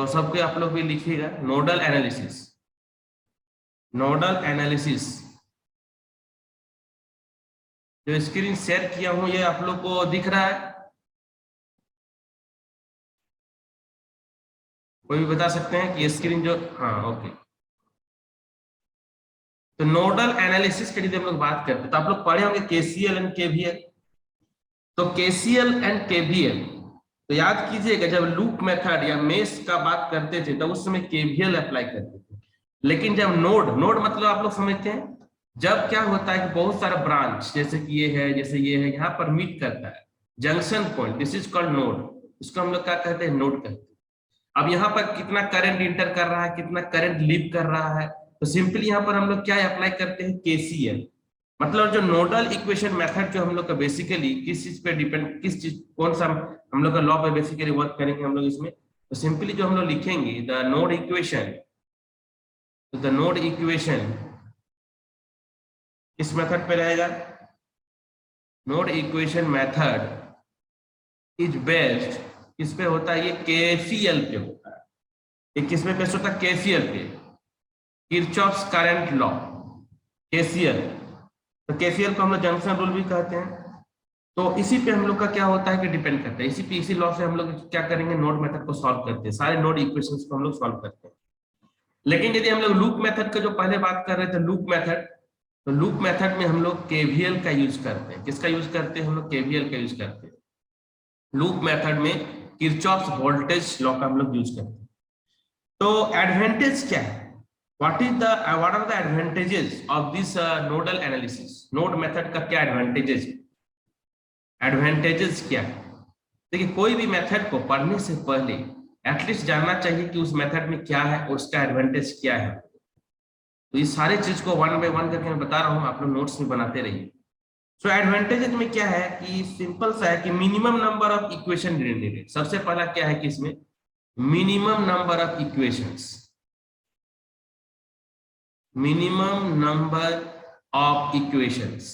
सबके आप लोग भी लिखिएगा नोडल एनालिसिस। नोडल एनालिसिस जो स्क्रीन शेयर किया हूं ये आप लोग को दिख रहा है? कोई भी बता सकते हैं कि ये स्क्रीन जो, हाँ ओके। तो नोडल एनालिसिस की यदि हम लोग बात करते हैं तो आप लोग पढ़े होंगे केसीएल एंड केवीएल। तो केसीएल एंड केवीएल तो याद कीजिएगा, जब लूप मेथड या मेश का बात करते थे तो उस समय केवीएल अप्लाई करते थे। लेकिन जब नोड, नोड मतलब आप लोग समझते हैं, जब क्या होता है कि बहुत सारा ब्रांच जैसे कि ये है, जैसे ये है, यहाँ पर मीट करता है junction point, this is called node. इसको हम लोग क्या कहते हैं? नोड कहते हैं। अब यहाँ पर कितना करंट इंटर कर रहा है, कितना करंट लीव कर रहा है, तो सिंपली यहाँ पर हम लोग क्या अप्लाई करते हैं? केसीएल। मतलब जो नोडल इक्वेशन मेथड जो हम लोग का बेसिकली किस चीज पे डिपेंड, किस चीज, कौन सा हम लोग का लॉ पे बेसिकली वर्क करेंगे हम लोग इसमें, तो सिंपली जो हम लोग लिखेंगे द नोड इक्वेशन, तो द नोड इक्वेशन किस मेथड पे रहेगा? Node equation method is based किस पे होता है? ये केसीएल पे होता है। ये किस पे बेस्ड होता है? केसीएल पे, किरचॉफ्स करंट लॉ, केसीएल। तो केसीएल को हम लोग जंक्शन रूल भी कहते हैं। तो इसी पे हम लोग का क्या होता है कि डिपेंड करता है, इसी पे, इसी लॉ से हम लोग क्या करेंगे? नोड मेथड को सॉल्व करते हैं, सारे नोड इक्वेशंस को हम लोग सॉल्व करते हैं। लेकिन यदि हम लोग लूप मेथड का जो पहले बात कर रहे थे, लूप मेथड, तो लूप मेथड में हम लोग केवीएल का यूज करते हैं। किसका यूज करते हैं? हम लोग केवीएल का यूज करते हैं। लूप मेथड में किरचॉफ्स वोल्टेज लॉ का हम लोग यूज करते हैं। तो एडवांटेज क्या है? what are the advantages of this nodal analysis? Node method का क्या एडवांटेजेस है? एडवांटेजेस क्या है? देखिए, कोई भी मेथड को पढ़ने से पहले एटलीस्ट जानना चाहिए कि उस मेथड में क्या है और उसका एडवांटेज क्या है। तो ये सारे चीज को वन बाय वन करके मैं बता रहा हूँ, आप लोग नोट्स में बनाते रहिए। सो एडवांटेजेस में क्या है कि सिंपल सा है कि minimum number of equation needed. सबसे पहला क्या है कि इसमें minimum number of equations, minimum number of equations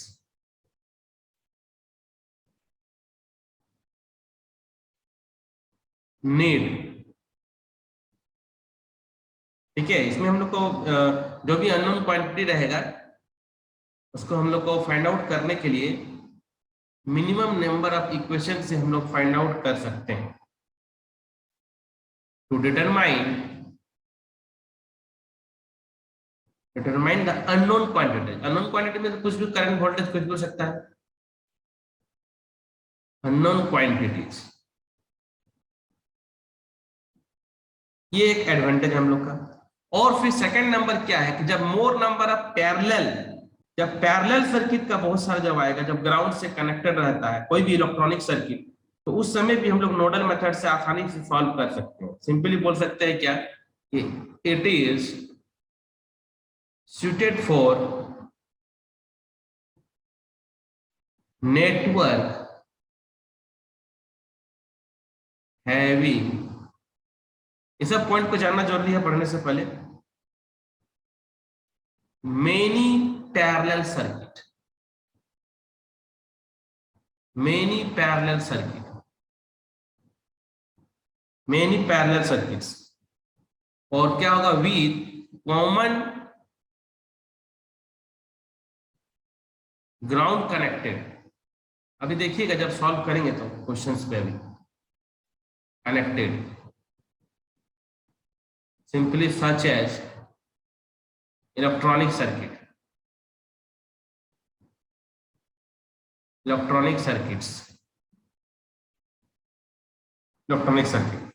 need. ठीक है, इसमें हम लोग को जो भी अननोन क्वांटिटी रहेगा उसको हम लोग को फाइंड आउट करने के लिए मिनिमम नंबर ऑफ इक्वेशन से हम लोग फाइंड आउट कर सकते हैं। To determine the unknown quantity. Unknown quantity में तो कुछ भी, करंट वोल्टेज कुछ भी हो सकता है, अननोन क्वांटिटीज। ये एक एडवांटेज हम लोग का। और फिर सेकंड नंबर क्या है कि जब मोर नंबर ऑफ पैरेलल, जब पैरेलल सर्किट का बहुत सारा जब आएगा, जब ग्राउंड से कनेक्टेड रहता है कोई भी इलेक्ट्रॉनिक सर्किट, तो उस समय भी हम लोग नोडल मेथड से आसानी से सॉल्व कर सकते हैं। सिंपली बोल सकते हैं क्या कि it is suited for network having, इस सब पॉइंट को जानना जरूरी है पढ़ने से पहले, many parallel circuit, many parallel circuit, many parallel circuits। और क्या होगा? with common ground connected. अभी देखिएगा जब सॉल्व करेंगे तो क्वेश्चंस पे अभी connected, simply such as electronic circuit, electronic circuits, electronic circuit.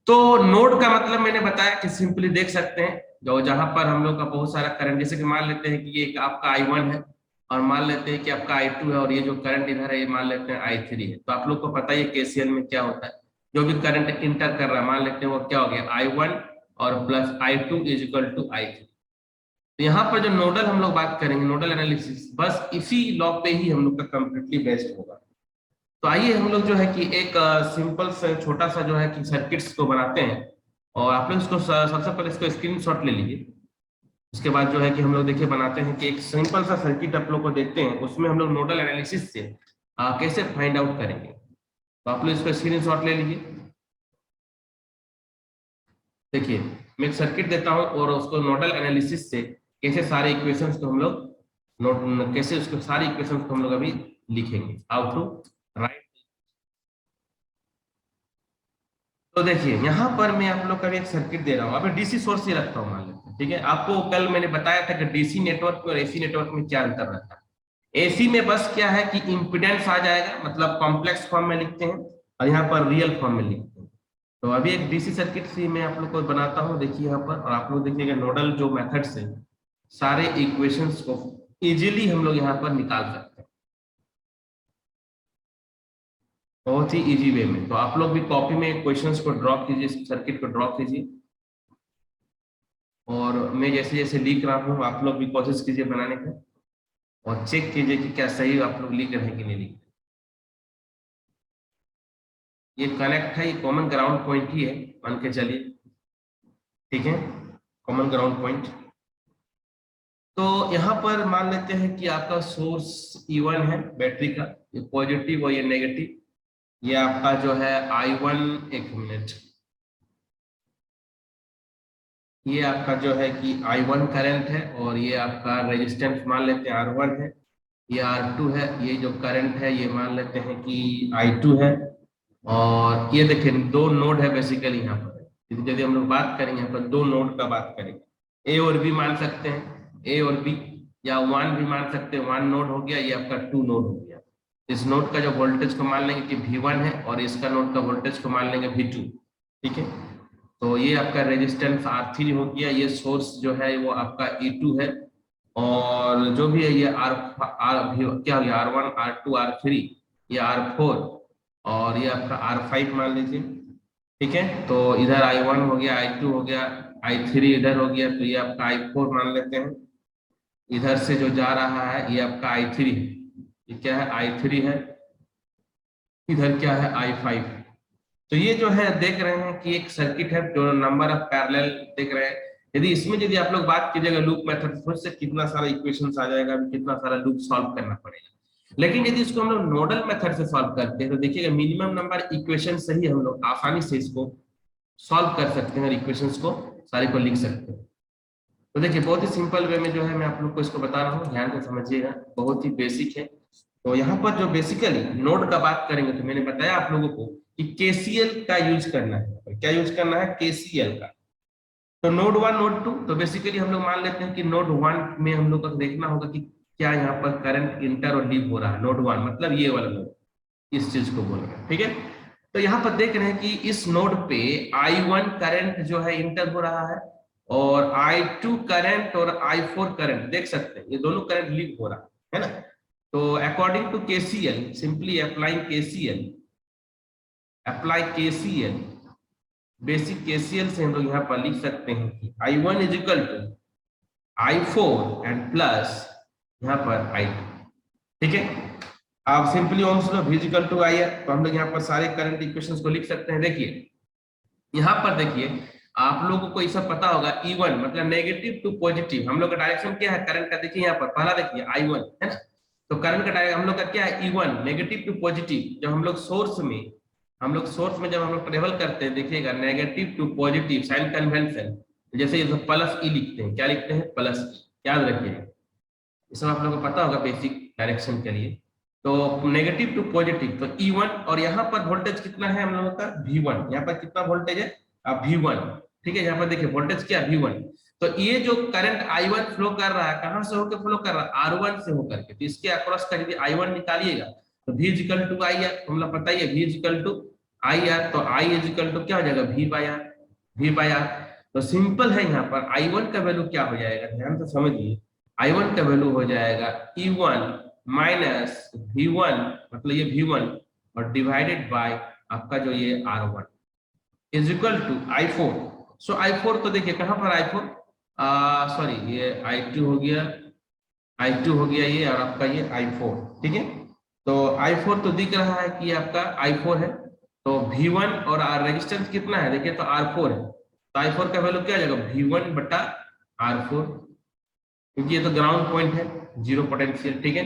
तो नोड का मतलब मैंने बताया कि सिंपली देख सकते हैं जो जहां पर हम लोग का बहुत सारा करंट, जैसे कि मान लेते हैं कि ये आपका I1 है और मान लेते हैं कि आपका I2 है और ये जो करंट इधर है ये मान लेते हैं I3 है। तो आप लोग को पता ही है केसीएल में क्या होता है, जो भी करंट इंटर कर रहा है मान लेते हैं वो क्या हो गया? I1 और plus I2 is equal to I3। तो यहाँ पर जो नोडल हम लोग बात करेंगे, नोडल एनालिसिस, बस इसी लॉ पे ही हम लोग का कंप्लीटली बेस्ड होगा। तो आइए हम लोग जो है कि एक सिंपल से छोटा सा जो है कि सर्किट्स को बनाते हैं, और आप लोग इसको सबसे पहले इसको स्क्रीनशॉट ले लीजिए। उसके बाद जो है कि हम लोग देखिए बनाते हैं कि एक सिंपल सा सर्किट आप लोग को देखते हैं, उसमें हम लोग नोडल एनालिसिस से कैसे फाइंड आउट करेंगे। तो आप लोग इसको स्क्रीनशॉट ले लीजिए। देखिए मैं एक सर्किट देता हूं और उसको नोडल एनालिसिस से कैसे सारे इक्वेशंस को हम लोग नोट कैसे उसको सारे इक्वेशंस को हम लोग अभी लिखेंगे, हाउ टू राइट। तो देखिए यहाँ पर मैं आप लोग का एक सर्किट दे रहा हूँ, अभी डीसी सोर्स ही रखता हूँ मान लेते हैं, ठीक है। आपको कल मैंने बताया था कि डीसी नेटवर्क और एसी नेटवर्क में क्या अंतर रहता है। एसी में बस क्या है कि इंपिडेंस आ जाएगा, मतलब कॉम्प्लेक्स फॉर्म में लिखते हैं, और यहाँ पर रियल फॉर्म में लिखते हैं। तो अभी एक डीसी सर्किट से मैं आप लोग को बनाता हूँ, देखिए यहाँ पर, और आप लोग देखिएगा नोडल जो मेथड से सारे इक्वेशंस को इजीली हम लोग यहाँ पर निकाल सकते हैं, बहुत ही इजी वे में। तो आप लोग भी कॉपी में क्वेश्चंस को ड्रॉ कीजिए, सर्किट को ड्रॉ कीजिए, और मैं जैसे जैसे लिख रहा हूँ आप लोग भी कोशिश कीजिए बनाने का, और चेक कीजिए कि क्या सही आप लोग लिख रहे हैं कि नहीं लिख रहे। ये कनेक्ट है, ये कॉमन ग्राउंड पॉइंट ही है मान के चलिए, ठीक है, कॉमन ग्राउंड पॉइंट। तो यहाँ पर मान लेते हैं कि आपका सोर्स E1 है बैटरी का, ये पॉजिटिव और ये नेगेटिव। ये आपका जो है I1, एक मिनट, ये आपका जो है कि I1 करंट है, और ये आपका रेजिस्टेंस मान लेते हैं R1 है, ये R2 है, ये जो करंट है ये मान लेते हैं कि I2 है। और ये देखिए दो नोड है बेसिकली यहाँ पर, यदि हम लोग बात करेंगे यहाँ पर दो नोड का बात करेंगे, ए और बी मान सकते हैं, ए और बी, या वन भी मान सकते हैं, वन नोड हो गया, ये आपका टू नोड हो गया। इस नोड का जो वोल्टेज को मान लेंगे कि V1 है, और इसका नोड का वोल्टेज को मान लेंगे V2, ठीक है। तो ये आपका रेजिस्टेंस R3 हो गया, ये सोर्स जो है वो आपका E2 है, और जो भी है ये आर क्या हो गया R1, R2, R3, ये R4, और ये आपका R5 मान लीजिए, ठीक है। तो इधर I1 हो गया, I2 हो गया, I3 इधर हो गया, तो ये आपका I4 मान लेते हैं। इधर से जो जा रहा है ये आपका I3 है, ये क्या है I3 है, इधर क्या है I5। तो ये जो है देख रहे हैं कि एक सर्किट है जो नंबर ऑफ पैरेलल देख रहे हैं। यदि इसमें यदि आप लोग बात कीजिएगा लूप मेथड, फिर से कितना सारा इक्वेशंस आ जाएगा, कितना सारा लूप सॉल्व करना पड़ेगा। लेकिन यदि इसको हम लोग नोडल मेथड से सॉल्व करते हैं तो देखिएगा मिनिमम नंबर इक्वेशन से ही हम लोग आसानी से इसको सॉल्व कर सकते हैं, और इक्वेशंस को सारे को लिख सकते हैं। तो देखिए बहुत ही सिंपल वे में जो है मैं आप लोग को इसको बता रहा हूँ, ध्यान से समझिएगा, बहुत ही बेसिक है। तो यहाँ पर जो बेसिकली नोड का बात करेंगे तो मैंने बताया आप लोगों को कि केसीएल का यूज करना है। क्या यूज करना है? केसीएल का। तो नोड 1, नोड 2, तो बेसिकली हम लोग मान लेते हैं कि नोड 1 में हम लोग को देखना होगा कि क्या यहाँ पर करंट इंटर और लीव हो रहा है। नोड 1 मतलब ये वाला नोड, इस चीज को बोल रहे हैं, ठीक है। तो यहाँ पर देख रहे हैं कि इस नोड पे I1 करंट जो है इंटर हो रहा है, और I2 करंट और I4 करंट देख सकते हैं, ये दोनों करंट लीव हो रहा है ना। तो according to KCL, simply applying KCL, apply KCL, basic KCL से हम लोग यहाँ पर लिख सकते हैं कि I1 is equal to I4 and plus यहाँ पर I2, ठीक है। आप simply Ohm's law V equal to I है, तो हम लोग यहाँ पर सारे करंट इक्वेशंस को लिख सकते हैं। देखिए यहाँ पर देखिए आप लोगों को ये सब पता होगा, E1 मतलब नेगेटिव टू पॉजिटिव, हम लोग का डायरेक्शन क्या है करंट का, देखिए यहाँ पर पहला देखिए I1 है ना। तो करंट का डायरेक्शन हम लोग का क्या है E1 नेगेटिव टू पॉजिटिव। जब हम लोग सोर्स में जब हम लोग ट्रेवल करते हैं, देखिएगा negative to positive sign convention, जैसे ये प्लस ई लिखते हैं, क्या लिखते हैं? प्लस ई, याद रखिएगा, ये सब आप लोगों को पता होगा बेसिक डायरेक्शन के लिए। तो नेगेटिव टू पॉजिटिव, तो E1, और यहाँ पर वोल्टेज कितना है हम लोगों का? V1। यहाँ पर कितना वोल्टेज है? V1, ठीक है। यहाँ पर देखिए वोल्टेज क्या? V1। तो ये जो करंट I1 फ्लो कर रहा है, कहां से होकर फ्लो कर रहा है? R1 से होकर के। तो इसके अक्रॉस का यदि I1 निकालिएगा तो V इक्वल टू I है, हम लोग पता ही है V इक्वल टू I है, तो I इक्वल टू क्या हो जाएगा? V by R, V by R। तो सिंपल है, यहाँ पर I1 का वैल्यू क्या हो जाएगा, ध्यान से समझिए। I1 का वैल्यू हो जाएगा E1 माइनस V1, मतलब ये V1, और डिवाइडेड बाय आपका जो ये R1 is equal to I4। So I4 तो देखिए कहां पर I4, सॉरी ये I2 हो गया, I2 हो गया ये, और आपका ये I4, ठीक है। तो I4 तो दिख रहा है कि आपका I4 है, तो V1 और रेजिस्टेंस कितना है देखिए, तो R4 है। तो I4 का वैल्यू क्या आ जाएगा? V1 बटा R4, क्योंकि ये तो ग्राउंड पॉइंट है, जीरो पोटेंशियल, ठीक है।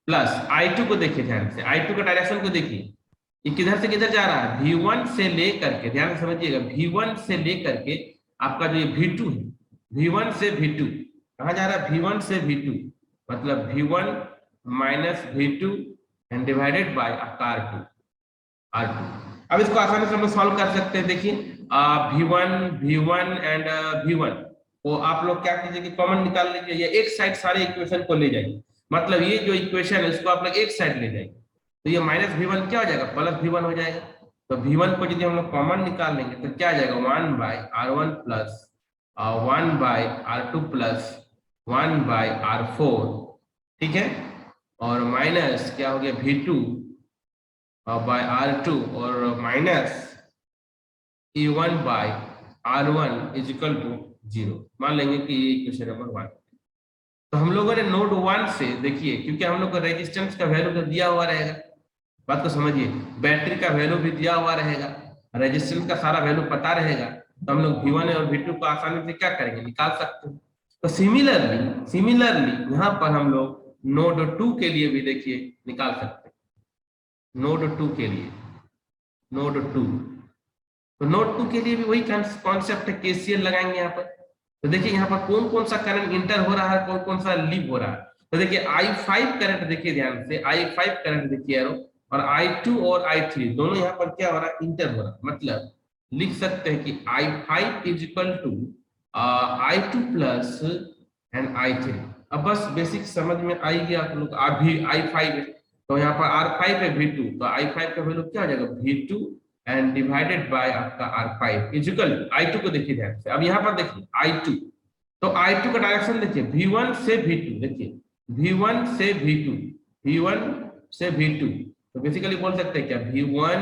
प्लस I2 को देखिए ध्यान से, I2 का डायरेक्शन को देखिए, ये किधर से किधर जा रहा है, V1 से लेकर के, ध्यान से समझिएगा, V1 से लेकर के आपका जो ये V2 है, V1 से V2 कहाँ जा रहा है, V1 से V2, मतलब V1 minus V2 and divided by आपका R2। अब इसको आसानी से हम लोग सॉल्व कर सकते हैं। देखिए V1 एंड V1 को आप लोग क्या कीजिए कि कॉमन निकाल लीजिए, या एक साइड सारे इक्वेशन को ले जाइए, मतलब ये जो इक्वेशन है इसको आप लोग एक साइड ले जाइए, तो ये माइनस V1 क्या हो जाएगा, प्लस V1 हो जाएगा। तो V1 को यदि हम लोग कॉमन निकाल लेंगे तो क्या आ जाएगा, 1/R1 plus 1/R2 plus 1/R4, ठीक है, और माइनस क्या हो गया V2 बाय R2 और minus E1 by R1 is equal to 0। मान लेंगे कि ये इक्वेशन नंबर 1। तो हम लोगों ने नोड 1 से देखिए, क्योंकि हम लोग को रेजिस्टेंस का वैल्यू तो दिया हुआ रहेगा, बात को समझिए, बैटरी का वैल्यू भी दिया हुआ रहेगा, रेजिस्टेंस का सारा वैल्यू पता रहेगा, तो हम लोग V1 और V2 को आसानी से क्या करेंगे, निकाल सकते हैं। तो सिमिलरली यहाँ पर हम लोग नोड 2 के लिए भी देखिए निकाल सकते हैं। नोड 2 के लिए, नोड 2, तो नोड 2 के लिए भी वही कॉन्सेप्ट है, केसीएल लगाएंगे यहाँ पर। तो देखिए यहाँ पर कौन कौन सा करंट इंटर हो रहा है, कौन कौन सा लीव हो रहा है। तो देखिए I5 करंट देखिए ध्यान से, I5 करंट देखिए एरो, और I2 और I3 दोनों यहाँ पर क्या हो रहा है, इंटर हो रहा है। मतलब लिख सकते हैं कि I5 is equal to I2 plus and I3। अब बस बेसिक समझ में आएगी आप लोग, अभी I5 है तो यहाँ पर R5 है V2, तो I5 का वैल्यू क्या हो जाएगा, V2 एंड डिवाइडेड बाय आपका R5 इक्वल I2 को देखिए ध्यान से। अब यहाँ पर देखिए I2, तो I2 का डायरेक्शन देखिए V1 से V2, देखिए V1 से V2, V1 से V2, तो बेसिकली बोल सकते हैं क्या, V1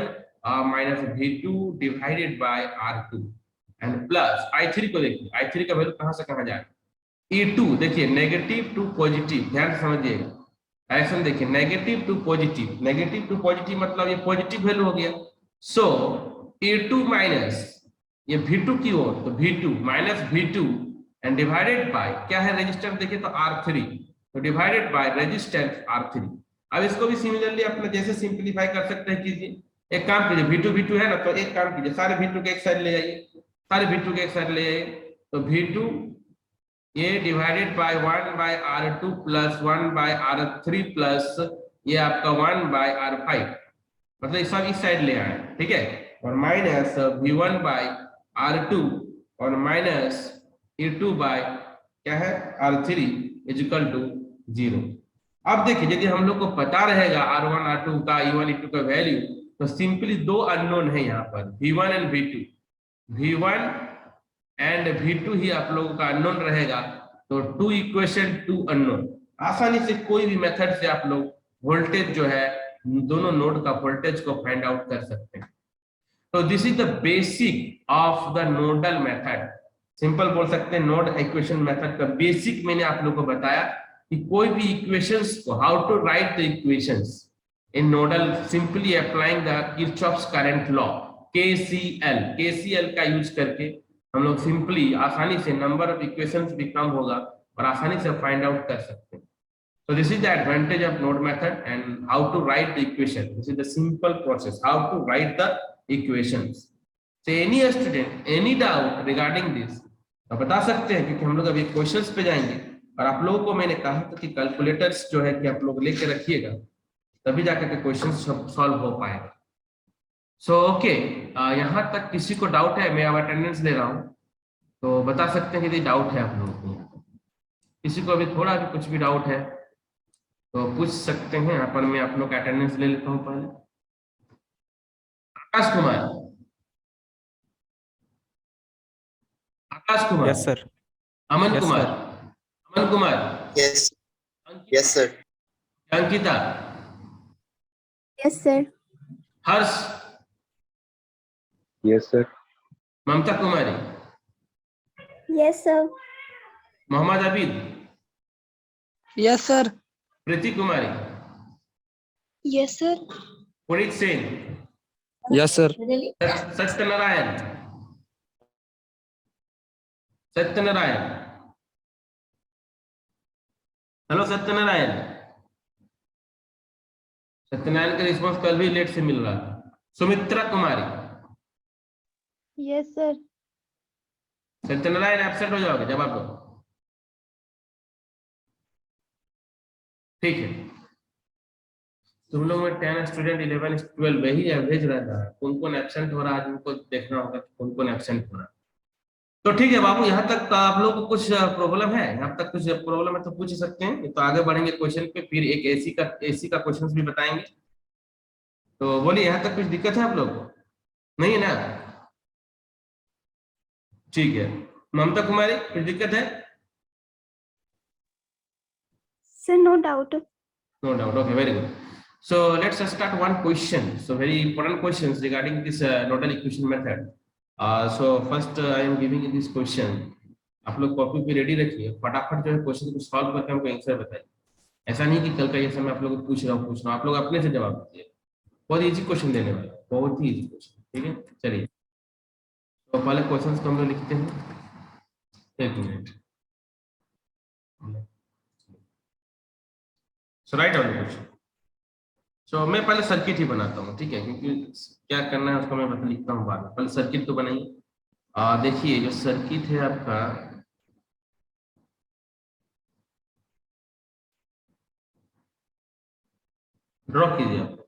minus V2 divided bye R2 and plus I3 को देखिए, I3 का वैल्यू कहां से कहां जाए, E2 देखिए नेगेटिव टू पॉजिटिव, ध्यान से समझिएगा, डायरेक्शन देखिए नेगेटिव टू पॉजिटिव मतलब ये पॉजिटिव वैल्यू हो गया। सो E2 माइनस ये V2 की ओर, तो V2 minus V2 and divided by क्या है, रेजिस्टेंस देखिए तो R3, तो डिवाइडेड बाय रेजिस्टेंस R3। अब इसको भी सिमिलरली अपने जैसे सिंपलीफाई कर सकते हैं, कीजिए, एक काम कीजिए, V2 है ना, तो एक काम कीजिए, सारे V2 के एक साइड ले जाइए, सारे V2 के एक साइड ले जाइए, तो V2 ये divided by 1/R2 plus 1/R3 plus ये आपका 1/R5, मतलब सब इस साइड ले आए, ठीक है, और माइनस V1/R2 और माइनस E2 बाय क्या है R3 इज इक्वल टू 0। अब देखिए यदि हम लोग को पता रहेगा R1 R2 का, E1 E2 का वैल्यू, तो सिंपली दो अननोन है यहाँ पर, V1 and V2, V1 and V2 ही आप लोगों का अननोन रहेगा, तो 2 इक्वेशन 2 अननोन, आसानी से कोई भी मेथड से आप लोग वोल्टेज जो है दोनों नोड का वोल्टेज को फाइंड आउट कर सकते हैं। तो this is the basic of the nodal method, simple बोल सकते हैं नोड इक्वेशन मेथड का बेसिक मैंने आप लोगों को बताया कि कोई भी इक्वेशंस को, how to write the equations in nodal, simply applying the Kirchhoff's current law, KCL का यूज करके हम लोग सिंपली आसानी से नंबर ऑफ इक्वेशंस भी कम होगा और आसानी से फाइंड आउट कर सकते हैं। So this is the advantage of node method and how to write the equation. This is the simple process, how to write the equations. So any student, any doubt regarding this, आप बता सकते हैं, क्योंकि हम लोग अभी questions पे जाएंगे, और आप लोगों को मैंने कहा था कि कैलकुलेटर्स जो है कि आप लोग लेके रखिएगा, तभी जाकर के क्वेश्चन सॉल्व हो पाएगा। सो ओके, यहाँ तक किसी को डाउट है, मैं अब अटेंडेंस ले रहा हूँ, तो बता सकते हैं कि डाउट है आप लोगों को, किसी को अभी थोड़ा भी कुछ भी डाउट है तो पूछ सकते हैं। यहाँ पर मैं आप लोग का अटेंडेंस ले लेता हूँ पहले। Aakash Kumar, Aakash Kumar, yes sir, Aman Yes, Kumar, sir. Aman Kumar, Yes, yes, sir. Ankita, Yes, sir. Harsh, Yes, sir. Mamta Kumari, Yes, sir. Mohammad Abid, Yes, sir. Preeti Kumari, Yes, sir. Punit Sen, Yes, sir. Satyanarayan, Satyanarayan, hello Satyanarayan. Satyanarayan का रिस्पॉन्स कल भी लेट से मिल रहा था। Sumitra Kumari. Yes, sir. Satyanarayan absent हो जाओगे, जवाब दो। ठीक है, तुम लोग में 10 स्टूडेंट, 11 12 वही एवरेज रहता है। कौन कौन एब्सेंट हो रहा है आज उनको देखना होगा, कौन कौन एब्सेंट हो रहा है। तो ठीक है बाबू, यहाँ तक आप लोग को कुछ प्रॉब्लम है? यहाँ तक कुछ प्रॉब्लम है तो पूछ ही सकते हैं, नहीं तो आगे बढ़ेंगे क्वेश्चन पे। फिर एक एसी का क्वेश्चन भी बताएंगे। तो बोलिए, यहाँ तक कुछ दिक्कत है आप लोग को? नहीं है ना? ठीक है। ममता कुमारी, कुछ दिक्कत है? Sir, no doubt. No doubt. Okay, very good. So let's start one question. So very important questions regarding this nodal equation method. So first I am giving you this question. आप लोग कॉपी पे ready रखिए, फटाफट जो है question को solve करके हमको आंसर बताइए। ऐसा नहीं कि कल का ये समय आप लोग को पूछ रहा हूँ, आप लोग अपने से जवाब दीजिए। बहुत इजी क्वेश्चन देने वाला, बहुत ही इजी क्वेश्चन। ठीक है, चलिए तो पहले क्वेश्चन को हम लोग लिखते हैं। एक minute. So right on question. So मैं पहले सर्किट ही बनाता हूँ, ठीक है, क्योंकि क्या करना है उसको मैं बता लिखता हूँ बाद में। पहले सर्किट तो बनाइए। देखिए जो सर्किट है आपका, ड्रॉ कीजिए आप।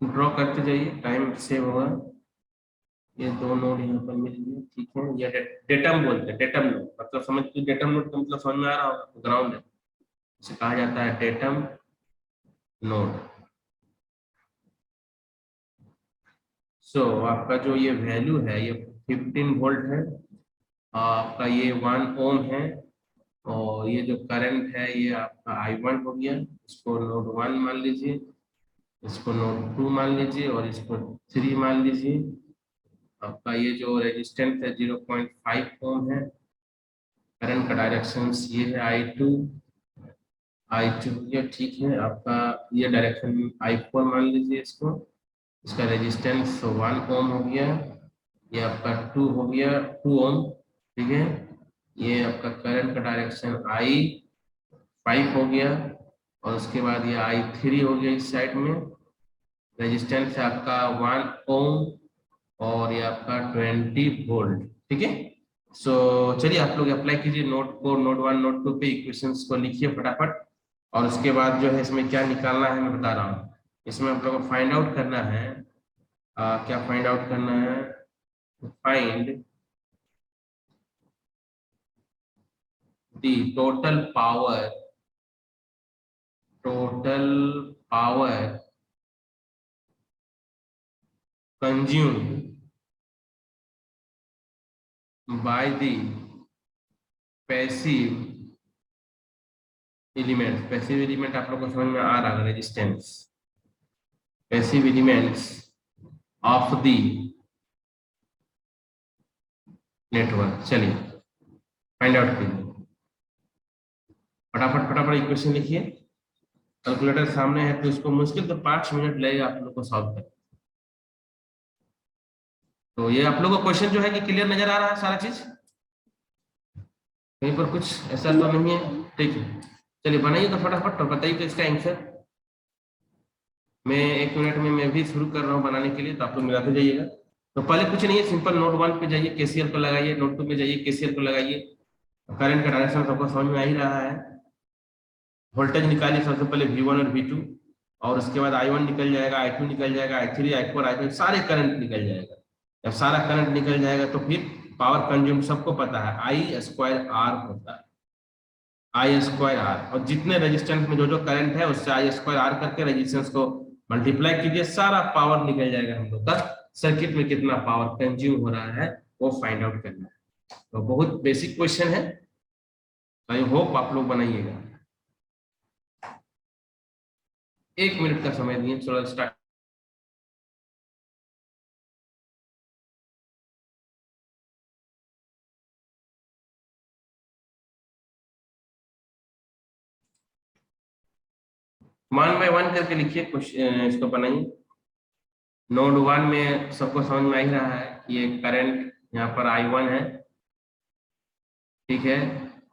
ड्रॉ करते जाइए, टाइम सेव होगा। ये दो नोड यहाँ पर मिल गए, ठीक है। ये डेटम बोलते हैं, डेटम नोड मतलब समझ लीजिए। डेटम नोड का मतलब समझ में आ रहा होगा, ग्राउंड है, इसे कहा जाता है डेटम नोड। सो आपका जो ये वैल्यू है ये 15 वोल्ट है। आपका ये 1 ओम है। और ये जो करंट है ये आपका I1 हो गया। इसको नोड 1 मान लीजिए, इसको नोड 2 मान लीजिए और इसको 3 मान लीजिए। आपका ये जो रेजिस्टेंस है 0.5 ओम है। करंट का डायरेक्शन ये है I2 ये ठीक है। आपका ये डायरेक्शन I4 मान लीजिए इसको। इसका रेजिस्टेंस 1 ओम हो गया। ये आपका 2 हो गया, 2 ओम, ठीक है। ये आपका करंट का डायरेक्शन I5 हो गया। और उसके बाद ये I3 हो गया इस साइड में। रेजिस्टेंस है आपका 1 ओम और ये आपका 20 वोल्ट, ठीक है। सो चलिए आप लोग अप्लाई कीजिए नोट को, नोट 1 नोट 2 पे इक्वेशंस को लिखिए फटाफट। और उसके बाद जो है इसमें क्या निकालना है मैं बता रहा हूँ। इसमें आप लोगों को फाइंड आउट करना है। क्या फाइंड आउट करना है? Find the total power consumed by the passive element. Passive element आप लोग को समझ में आ रहा है, resistance. Passive elements of the network. चलिए फाइंड आउट कीजिए फटाफट फटाफट इक्वेशन लिखिए। कैलकुलेटर सामने है तो इसको मुश्किल तो 5 मिनट लगेगा आप लोग को सॉल्व करने। तो ये आप लोग को क्वेश्चन जो है कि क्लियर नजर आ रहा है सारा चीज? कहीं पर कुछ ऐसा तो नहीं है? ठीक है, चलिए बनाइए तो फटाफट और बताइए तो इसका आंसर। मैं 1 मिनट में मैं भी शुरू कर रहा हूँ बनाने के लिए, तो आप लोग मिलाते जाइएगा। तो पहले कुछ नहीं है, सिंपल नोड 1 पे जाइए, केसीएल को लगाइए। नोड 2 में जाइए, केसीएल को लगाइए। करंट का डायरेक्शन सबको समझ में आ ही रहा है। वोल्टेज निकालिए सबसे पहले V1 और V2। और उसके बाद I1 निकल जाएगा, I2 निकल जाएगा, I3 I4 I5 सारे करंट निकल जाएगा। जब सारा करंट निकल जाएगा तो फिर पावर कंज्यूम सबको पता है I²R होता है। I²R, और जितने रेजिस्टेंस में जो जो करंट है उससे I²R करके रेजिस्टेंस को मल्टीप्लाई कीजिए, सारा पावर निकल जाएगा हम लोग का। सर्किट में कितना पावर कंज्यूम हो रहा है वो फाइंड आउट करना है। तो बहुत बेसिक क्वेश्चन है, आई होप आप लोग बनाइएगा। 1 मिनट का समय दिए, चलो स्टार्ट। वन बाय वन करके लिखिए, इसको बनाइए। नोड 1 में सबको समझ में आ ही रहा है कि ये करंट यहाँ पर I1 है, ठीक है।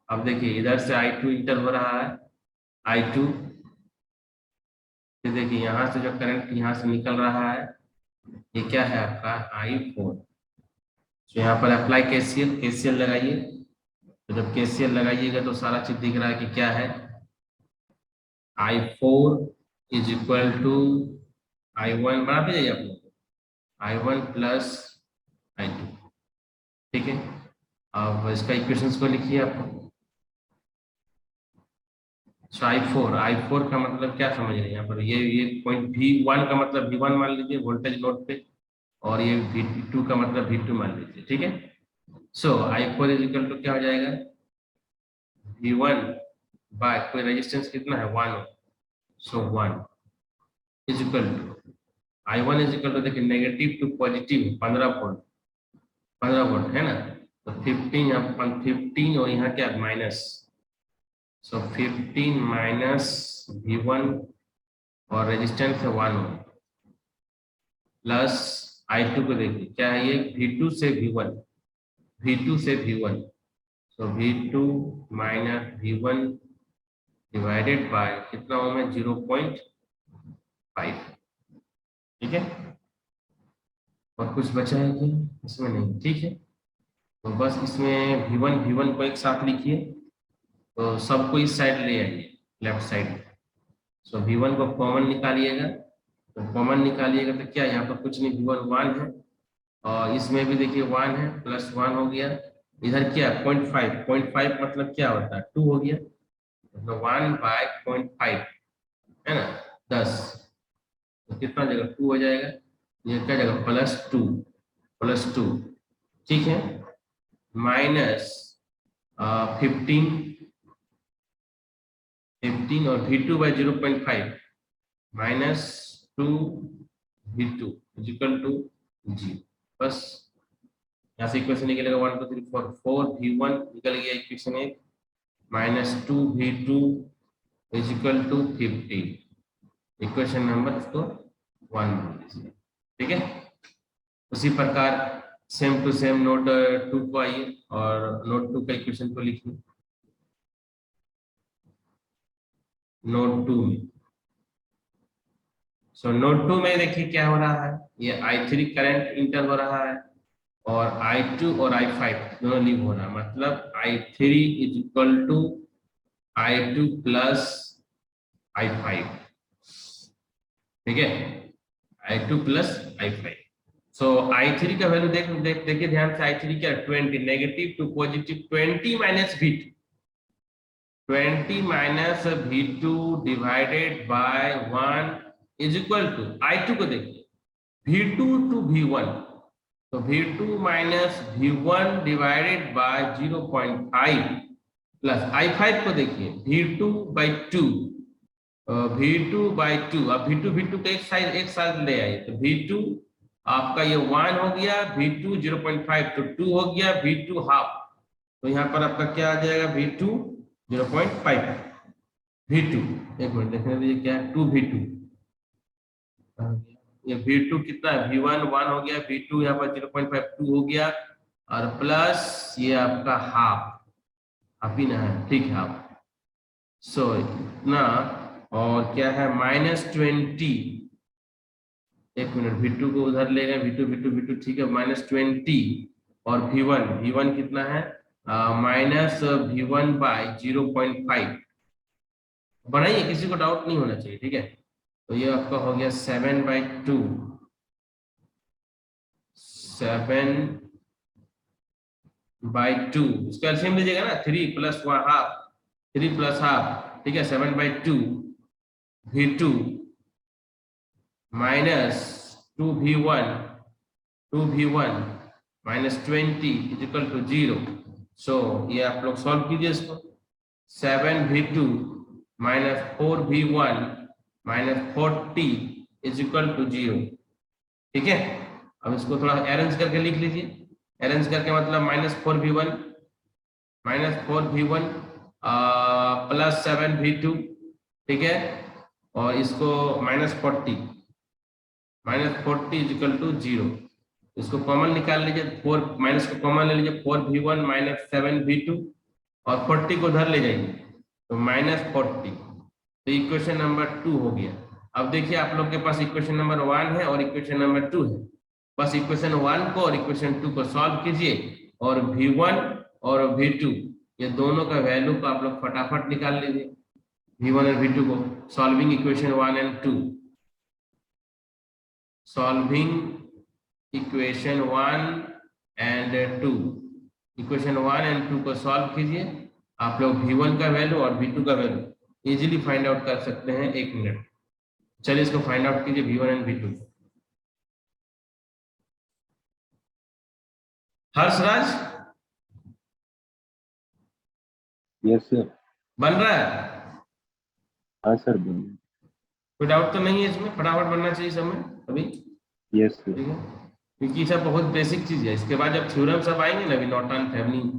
अब देखिए इधर से I2 इंटर हो रहा है, I2, फिर देखिए यहाँ से जो करंट यहाँ से निकल रहा है ये क्या है आपका I4। तो यहाँ पर अप्लाई केसीएल लगाइए। तो जब केसीएल लगाइएगा तो सारा चीज दिख रहा है कि क्या है, I4 is equal to I1, बना दीजिए आप लोग, I1 प्लस I2, ठीक है। अब इसका इक्वेशंस को लिखिए आप। I4 का मतलब क्या समझ रहे हैं यहाँ पर, ये पॉइंट V1 का मतलब V1 मान लीजिए वोल्टेज नोड पे, और ये V2 का मतलब V2 मान लीजिए, ठीक है। सो I4 इज इक्वल टू क्या हो जाएगा, V1 बाय कोई रेजिस्टेंस कितना है 1, so 1 is equal to I1 is equal to देखिए नेगेटिव टू पॉजिटिव 15 वोल्ट है ना, तो 15 यहाँ 15 और यहाँ क्या माइनस, सो 15 माइनस V1 और रेजिस्टेंस है 1 ओम, प्लस I2 को देखिए क्या है ये V2 से V1, so V2 minus V1 divided by कितना ओम है 0.5, ठीक है। और कुछ बचा है कि इसमें नहीं, ठीक है। तो बस इसमें V1 को एक साथ लिखिए, तो सबको इस साइड ले आइए लेफ्ट साइड। सो V1 को कॉमन निकालिएगा, तो कॉमन निकालिएगा तो क्या यहाँ पर कुछ नहीं, V1 1 है, और इसमें भी देखिए 1 है, प्लस 1 हो गया, इधर क्या 0.5 मतलब क्या होता है 2 हो गया, मतलब 1/0.5 है ना 10, तो कितना जगह 2 हो जाएगा, ये क्या जगह +2, ठीक है, माइनस 15 और V2 by 0.5 minus 2 V2 is equal to 0। बस यहाँ से इक्वेशन निकलेगा 1 2 3 4 V1 निकल गया equation 1, minus 2 V2 is equal to 15, equation number इसको 1 मान लीजिए, ठीक है। उसी प्रकार सेम टू सेम नोट 2 को आइए और नोट 2 का इक्वेशन को लिखिए। नोट 2 में नोट 2 में देखिए क्या हो रहा है, ये I3 करंट इंटर हो रहा है और I2 और I5 दोनों लीव हो रहा है, मतलब I3 is equal to I2 plus I5, ठीक है, I2 प्लस I5। सो I3 का वैल्यू देखिए ध्यान से, I3 क्या 20, negative to positive 20 minus V2, 20 minus V2 divided by 1 is equal to I2 को देखिए V2 टू V1, तो V2 minus V1 divided by 0.5 plus I5 को देखिए V2 बाई 2, V2 बाई 2, अब V2 का एक साइड ले आइए, तो V2 आपका ये 1 हो गया, V2 0.5 तो 2 हो गया, V2 हाफ, तो यहाँ पर आपका क्या आ जाएगा V2 0.5, V2 एक मिनट देखने दीजिए क्या है 2V2, ये V2 कितना है V1 1 हो गया, V2 यहाँ पर 0.5 2 हो गया, और प्लस ये आपका हाफ ही ना है, ठीक है हाफ, सो इतना, और क्या है -20, एक मिनट V2 को उधर ले गए, V2 ठीक है, -20 और V1 कितना है माइनस V1 बाई 0.5, बनाइए किसी को डाउट नहीं होना चाहिए, ठीक है। तो ये आपका हो गया 7/2, 7/2, इसका एलसीएम लीजिएगा ना, 3 प्लस हाफ, ठीक है, 7/2 V2 minus 2V1 minus 20 is equal to 0। So ये आप लोग सॉल्व कीजिए इसको, 7V2 minus 4V1 minus 40 is equal to 0, ठीक है। अब इसको थोड़ा अरेंज करके लिख लीजिए, अरेंज करके मतलब -4V1 प्लस 7V2, ठीक है, और इसको -40, -40 इज इक्वल टू 0। इसको कॉमन निकाल लीजिए, 4 माइनस को कॉमन ले लीजिए, 4v1 - 7v2 और 40 को उधर ले जाइए तो -40। तो इक्वेशन नंबर 2 हो गया। अब देखिए आप लोग के पास इक्वेशन नंबर 1 है और इक्वेशन नंबर 2 है। बस इक्वेशन 1 को और इक्वेशन 2 को सॉल्व कीजिए और v1 और v2 ये दोनों का वैल्यू को आप लोग फटाफट निकाल लीजिए, v1 और v2 को। Solving equation 1 and 2, solving equation 1 and 2, equation 1 and 2 को सॉल्व कीजिए। आप लोग v1 का वैल्यू और v2 का वैल्यू इजीली फाइंड आउट कर सकते हैं 1 मिनट। चलिए इसको फाइंड आउट कीजिए v1 and v2। Harshraj yes sir. बन रहा है? हाँ सर। कोई डाउट तो नहीं है इसमें? फटाफट बनना चाहिए समय अभी। Yes sir. ठीक है, क्योंकि सब बहुत बेसिक चीज है। इसके बाद जब थ्योरम सब आएंगे ना, नॉर्टन थेवेनिन,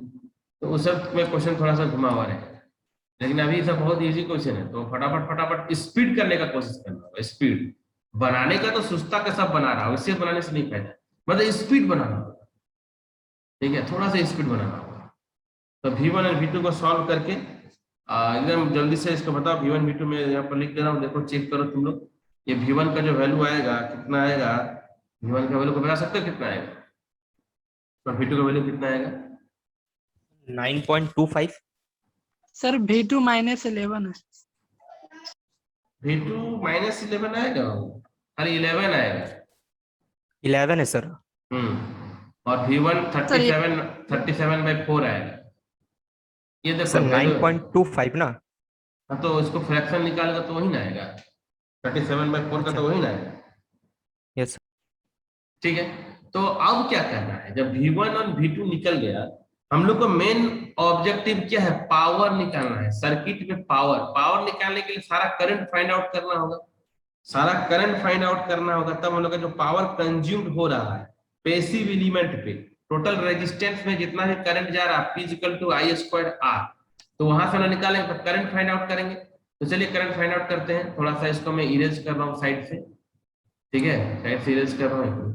तो उस सब में क्वेश्चन थोड़ा सा घुमा हुआ रहेगा। लेकिन अभी सब बहुत इजी क्वेश्चन है, तो फटाफट फटाफट स्पीड करने का कोशिश करना होगा। स्पीड बनाने का तो सुस्ता का सब बना रहा हो, इससे बनाने से नहीं फायदा, मतलब स्पीड बनाना होगा। ठीक है, थोड़ा सा स्पीड बनाना होगा। तो v1 और v2 को सॉल्व करके एकदम जल्दी से इसको बताओ। v1 v2 में यहाँ पर लिख दे रहा हूँ, देखो चेक करो तुम लोग। ये v1 का जो वैल्यू आएगा कितना आएगा, v1 का वैल्यू को बता सकते हो कितना आएगा, और v2 का वैल्यू कितना आएगा? 9.25। सर v2 -11 है। v2 -11 आएगा, अरे 11 आएगा। 11 है सर। और v1 सर 37/4 आएगा। ये देखो सर वैल्यू, 9.25 ना। हाँ तो इसको फ्रैक्शन निकालेगा तो वही ना आएगा, 37/4 का अच्छा। तो वही ना आएगा। Yes sir. ठीक है, तो अब क्या करना है, जब v1 और v2 निकल गया, हम लोग को मेन ऑब्जेक्टिव क्या है, पावर निकालना है। सर्किट में पावर, पावर निकालने के लिए सारा करंट फाइंड आउट करना होगा। सारा करंट फाइंड आउट करना होगा, तब हम लोग का जो पावर कंज्यूम्ड हो रहा है पैसिव एलिमेंट पे, टोटल रेजिस्टेंस में जितना भी करंट जा रहा है P = I² R, तो वहां से हम निकालेंगे, तब करंट फाइंड आउट करेंगे। तो चलिए करंट फाइंड आउट करते हैं। थोड़ा सा इसको मैं इरेज कर रहा हूँ साइड से, ठीक है, साइड से इरेज कर रहा हूँ।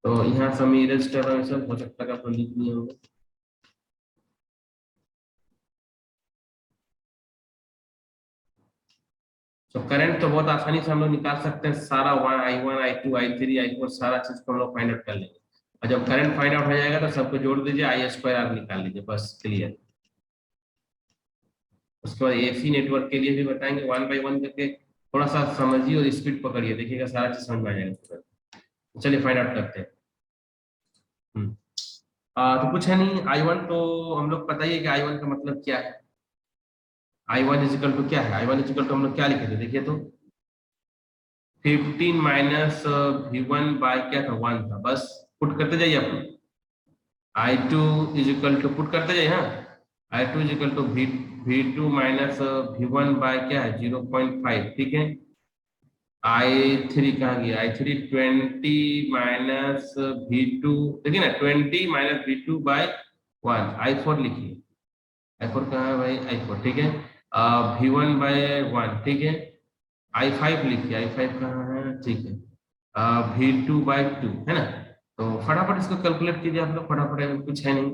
तो यहाँ से मैं इरेज कर रहा हूँ सब, हो सकता है आपको लिख नहीं होगा। तो करंट तो बहुत आसानी से हम लोग निकाल सकते हैं, सारा I1 I2 I3 I4 सारा चीज को हम लोग फाइंड आउट कर लेंगे। और जब करंट फाइंड आउट हो जाएगा तो सबको जोड़ दीजिए, I² R निकाल लीजिए, बस क्लियर। उसके बाद एसी नेटवर्क के लिए भी बताएंगे 1 by 1 करके, थोड़ा सा समझिए और स्पीड पकड़िए, देखिएगा सारा चीज समझ में आ जाएगा। चलिए फाइंड आउट करते हैं। तो कुछ है नहीं, I1 तो हम लोग पता ही है कि I1 का मतलब क्या है। I1 इजिकल टू क्या है, I1 इजिकल टू हम लोग क्या लिखे थे, देखिए तो 15 माइनस v1 बाय क्या था, 1 था। बस पुट करते जाइए आप लोग। I2 इजिकल टू पुट करते जाइए, हाँ I2 is equal to v2 minus v1 bye क्या है 0.5, ठीक है। I3 कहाँ गया, I3 20 माइनस v2, देखिए ना 20 माइनस v2 बाय 1। I4 लिखिए, I4 कहाँ है भाई, I4, ठीक है। v1 बाय 1, ठीक है। I5 लिखिए, I5 कहाँ है, ठीक है। v2/2 है ना। तो फटाफट इसको कैलकुलेट कीजिए आप लोग, फटाफट, कुछ है नहीं।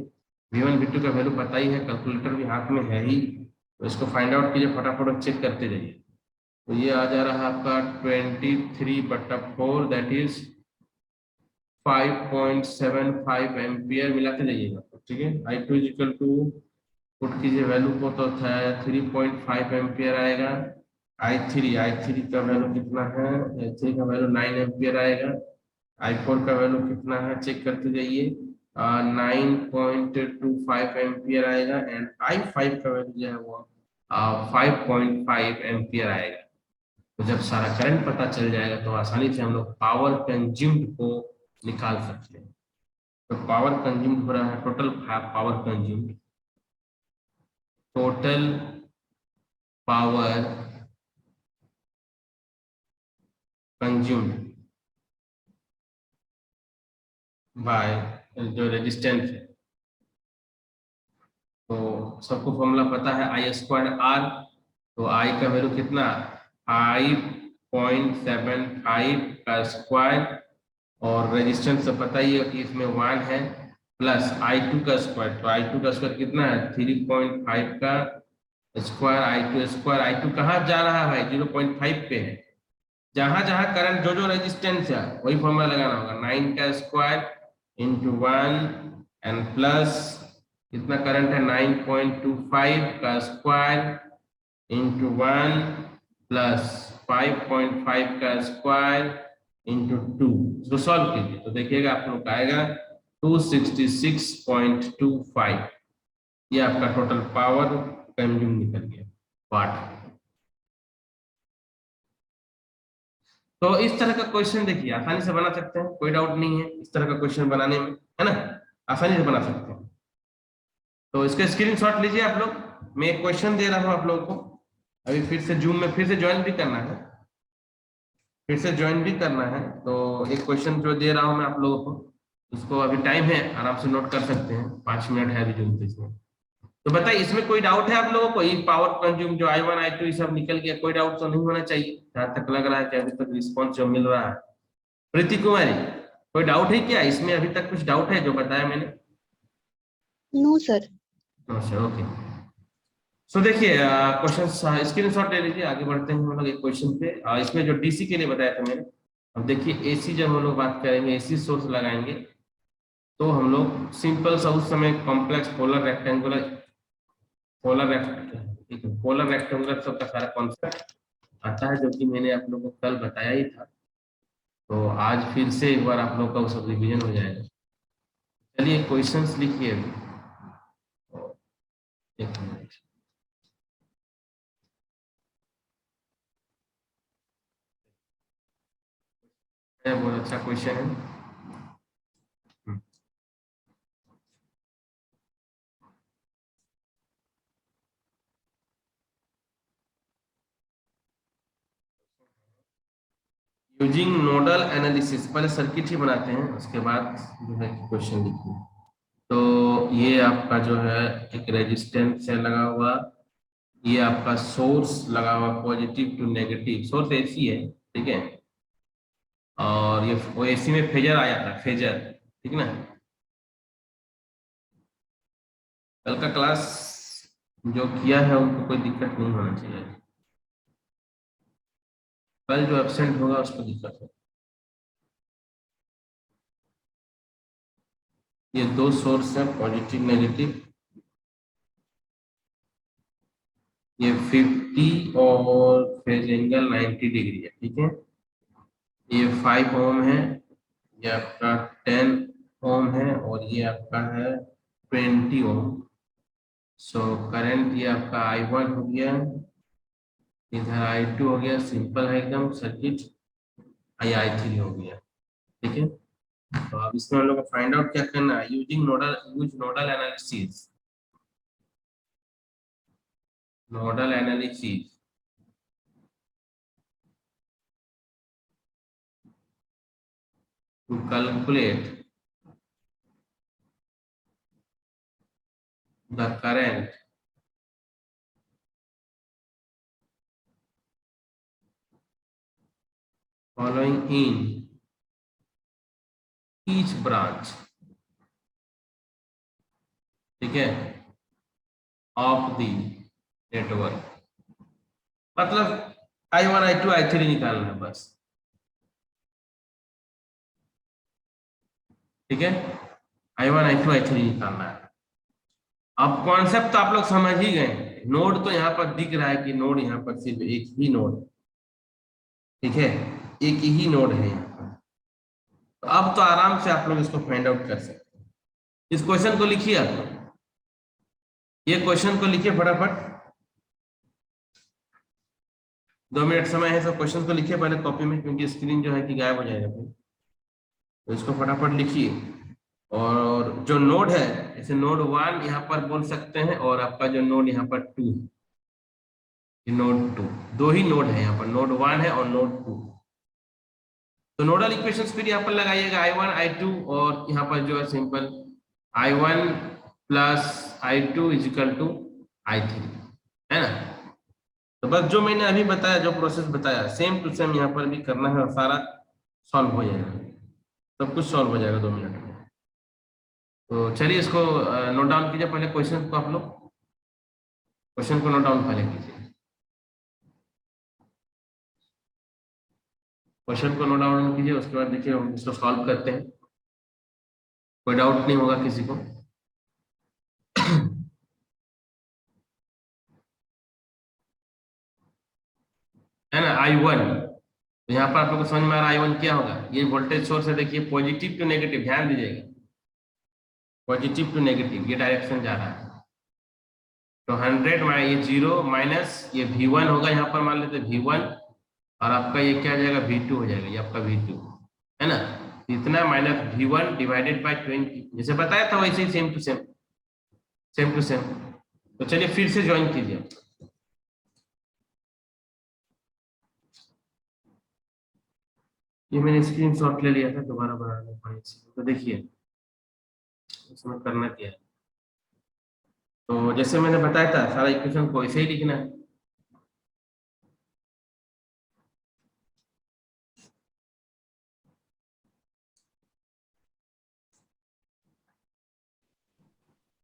v1 v2 का वैल्यू पता ही है, कैलकुलेटर भी हाथ में है ही, तो इसको फाइंड आउट कीजिए फटाफट और चेक करते जाइए। तो ये आ जा रहा है आपका 23/4, दैट इज 5.75 एम्पियर, मिलाते जाइएगा, ठीक है। I2 इजिकल टू पुट कीजिए वैल्यू को, तो 3.5 एम्पियर आएगा। I3 का वैल्यू कितना है, I3 का वैल्यू 9 एम्पियर आएगा। I4 का वैल्यू कितना है, चेक करते जाइए, 9.25 एम्पियर आएगा। एंड I5 का वैल्यू जो है वो 5.5 एम्पियर आएगा। तो जब सारा करंट पता चल जाएगा तो आसानी से हम लोग पावर कंज्यूम्ड को निकाल सकते हैं। तो पावर कंज्यूम्ड हो रहा है, total power consumed, total power consumed by जो रेजिस्टेंस है, तो सबको फॉर्मूला पता है आई स्क्वायर आर, तो आई का वैल्यू कितना 5.75 का स्क्वायर, और रेजिस्टेंस से पता ही है कि इसमें 1 है, प्लस I2 का स्क्वायर, तो I2 का स्क्वायर कितना है 3.5 का स्क्वायर I2 स्क्वायर। I2 कहाँ जा रहा है भाई 0.5 पे है, जहां जहां करंट जो रेजिस्टेंस है वही फॉर्मूला लगाना होगा, 9 का स्क्वायर इंटू 1 एंड प्लस कितना करंट है 9.25 का स्क्वायर इंटू 1 प्लस 5.5 का स्क्वायर इंटू 2। इसको सॉल्व कीजिए तो देखिएगा आप लोग का आएगा 266.25। ये आपका टोटल पावर कंज्यूम निकल गया वाट। तो इस तरह का क्वेश्चन देखिए आसानी से बना सकते हैं, कोई डाउट नहीं है इस तरह का क्वेश्चन बनाने में, है ना, आसानी से बना सकते हैं। तो इसका स्क्रीनशॉट लीजिए आप लोग, मैं एक क्वेश्चन दे रहा हूं आप लोगों को, अभी फिर से जूम में फिर से ज्वाइन भी करना है, तो एक क्वेश्चन जो दे रहा हूं मैं आप लोगों को, उसको अभी टाइम है आराम से नोट कर सकते हैं, 5 मिनट है अभी जूम पे इसमें। तो बताइए इसमें कोई डाउट है आप लोगों को, ये पावर कंज्यूम जो I1 I2 ये सब निकल गया, कोई डाउट तो नहीं होना चाहिए जहां तक लग रहा है कि अभी तक रिस्पॉन्स जो मिल रहा है। प्रीति कुमारी कोई डाउट है क्या इसमें, अभी तक कुछ डाउट है जो बताया मैंने? No sir. अच्छा ओके। सो देखिए क्वेश्चन स्क्रीनशॉट ले लीजिए, आगे बढ़ते हैं हम लोग एक क्वेश्चन पे। इसमें जो डीसी के लिए बताया था मैंने, अब देखिए एसी जब हम लोग बात करेंगे, एसी सोर्स लगाएंगे तो हम लोग सिंपल सा उस समय कॉम्प्लेक्स पोलर रेक्टेंगुलर सबका सारा कॉन्सेप्ट आता है, जो कि मैंने आप लोगों को कल बताया ही था, तो आज फिर से एक बार आप लोग का वो सब रिवीजन हो जाएगा। चलिए क्वेश्चंस लिखिए अभी, एक मिनट। बहुत अच्छा क्वेश्चन है। यूजिंग नोडल एनालिसिस, पहले सर्किट ही बनाते हैं उसके बाद जो है क्वेश्चन लिखिए। तो ये आपका जो है एक रेजिस्टेंस है लगा हुआ, ये आपका सोर्स लगा हुआ positive to negative, source AC है ठीक है, और ये वो एसी में फेजर आया था, फेजर ठीक ना। कल का क्लास जो किया है उनको कोई दिक्कत नहीं होना चाहिए, कल जो एब्सेंट होगा उसको दिक्कत है। ये दो सोर्स है पॉजिटिव नेगेटिव, ये 50 और फेज एंगल 90 डिग्री है ठीक है। ये 5 ओम है, ये आपका 10 ओम है, और ये आपका है 20 ओम। सो करंट ये आपका I1 हो गया, इधर I2 हो गया, सिंपल है एकदम सर्किट, I3 हो गया ठीक है। तो अब इसमें हम लोग को फाइंड आउट क्या करना है, use nodal analysis to calculate the current following in each branch ठीक है ऑफ द नेटवर्क। मतलब I1 I2 I3 निकालना है बस ठीक है, I1 I2 I3 निकालना है। अब कॉन्सेप्ट तो आप लोग समझ ही गए, नोड तो यहाँ पर दिख रहा है कि नोड यहाँ पर सिर्फ एक ही नोड ठीक है, एक ही नोड है यहाँ पर। तो अब तो आराम से आप लोग इसको फाइंड आउट कर सकते हैं। इस क्वेश्चन को लिखिए आप लोग, ये क्वेश्चन को लिखिए फटाफट, 2 मिनट समय है, सब क्वेश्चन को लिखिए पहले कॉपी में, क्योंकि स्क्रीन जो है कि गायब हो जाएगा फिर। तो इसको फटाफट लिखिए, और जो नोड है जैसे नोड 1 यहाँ पर बोल सकते हैं, और आपका जो नोड यहाँ पर 2, नोड 2, दो ही नोड है यहाँ पर, नोड 1 है और नोड 2। तो नोडल इक्वेशंस फिर यहाँ पर लगाइएगा I1 I2, और यहाँ पर जो है simple I1 plus I2 is equal to I3, है ना। तो बस जो मैंने अभी बताया, जो प्रोसेस बताया, सेम टू सेम यहाँ पर भी करना है और सारा सॉल्व हो जाएगा, सब कुछ सॉल्व हो जाएगा 2 मिनट में। तो चलिए इसको नोट डाउन कीजिए पहले क्वेश्चन को, आप लोग क्वेश्चन को नोट डाउन पहले कीजिए, क्वेश्चन को नोट डाउन कीजिए, उसके बाद देखिए हम इसको सॉल्व करते हैं, कोई डाउट नहीं होगा किसी को। है ना I1, तो यहाँ पर आप लोग को समझ में आ रहा है I1 क्या होगा। ये वोल्टेज सोर्स है, देखिए पॉजिटिव टू नेगेटिव, ध्यान दीजिएगा, पॉजिटिव टू नेगेटिव ये डायरेक्शन जा रहा है। तो 100 ये 0 माइनस ये V1 होगा, यहाँ पर मान लेते V1, और आपका ये क्या आ जाएगा V2 हो जाएगा, ये आपका V2 है ना। इतना माइनस V1 डिवाइडेड बाय 20, जैसे बताया था वैसे ही same to same, same to same. तो चलिए फिर से ज्वाइन कीजिए। ये मैंने स्क्रीनशॉट ले लिया था, दोबारा बनाना पड़ेगा। तो देखिए इसमें करना क्या है, तो जैसे मैंने बताया था सारा इक्वेशन को ऐसे ही लिखना है।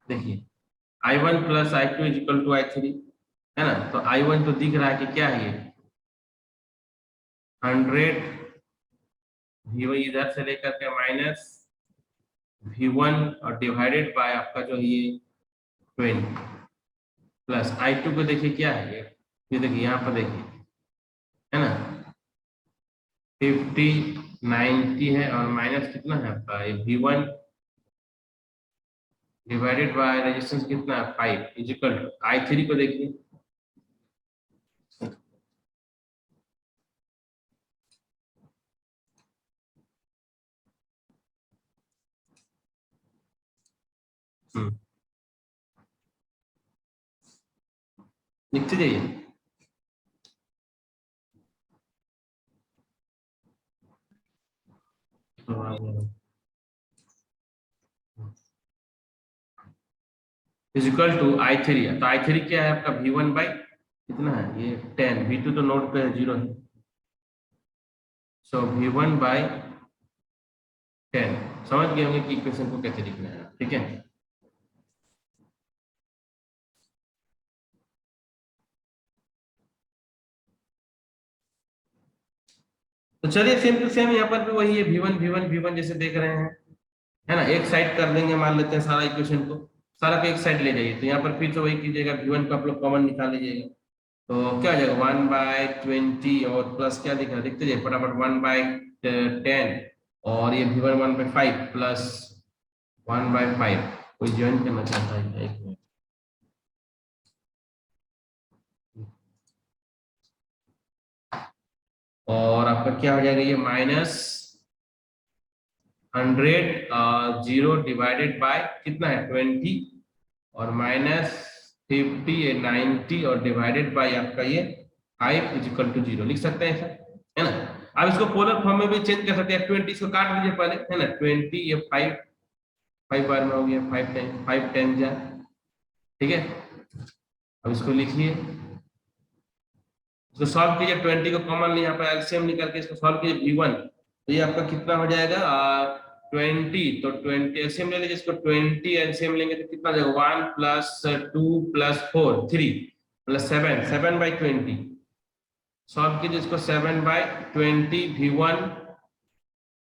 देखिए I1 plus I2 is equal to I3, है ना। तो I1 तो दिख रहा है कि क्या है, ये 100 V1 इधर से लेकर के माइनस V1 और डिवाइडेड बाय आपका जो ये 20, प्लस I2 को देखिए क्या है, ये देखिए यहाँ पर देखिए, है ना 50 90 है, और माइनस कितना है आपका ये V1 डिवाइडेड बाय रेजिस्टेंस कितना है 5 इजिकल टू I3 को देखिए, लिखते जाइए। इजिकल टू I3 है, तो I3 क्या है आपका V1 बाई कितना है ये 10, V2 तो नोट पे 0 है, सो V1 बाई 10। समझ गए होंगे कि इक्वेशन को कैसे लिखना है, ठीक है। तो चलिए सेम टू सेम यहाँ पर भी वही है, V1 V1 V1 जैसे देख रहे हैं, है ना। एक साइड कर देंगे, मान लेते हैं सारा इक्वेशन को, सारा को एक साइड ले जाइए। तो यहाँ पर फिर से वही कीजिएगा, V1 को आप लोग कॉमन निकाल लीजिएगा, तो क्या हो जाएगा 1/20, और प्लस क्या दिख रहा है देखते जाइए फटाफट, 1/10, और ये V1 1/5 प्लस 1/5। कोई ज्वाइन करना चाहता है, एक मिनट, और आपका क्या हो जाएगा ये माइनस 100 0 डिवाइडेड बाय कितना है 20, और माइनस 50 90 और डिवाइडेड बाय आपका ये 5 इजिकल टू 0 लिख सकते हैं ऐसा, है ना। अब इसको पोलर फॉर्म में भी चेंज कर सकते हैं, 20 इसको काट लीजिए पहले, है ना। 20 ये 5 बार में हो गया, 5 10 जा, ठीक है। अब इसको लिखिए, इसको सॉल्व कीजिए, 20 को कॉमन यहाँ पर एलसीएम निकाल के इसको सॉल्व कीजिए V1, तो ये आपका कितना हो जाएगा 20, तो 20 एलसीएम ले लीजिए, इसको 20 एलसीएम लेंगे तो कितना जाएगा 1 प्लस 2 प्लस 4 3 प्लस 7 7/20, सॉल्व कीजिए इसको 7/20 V1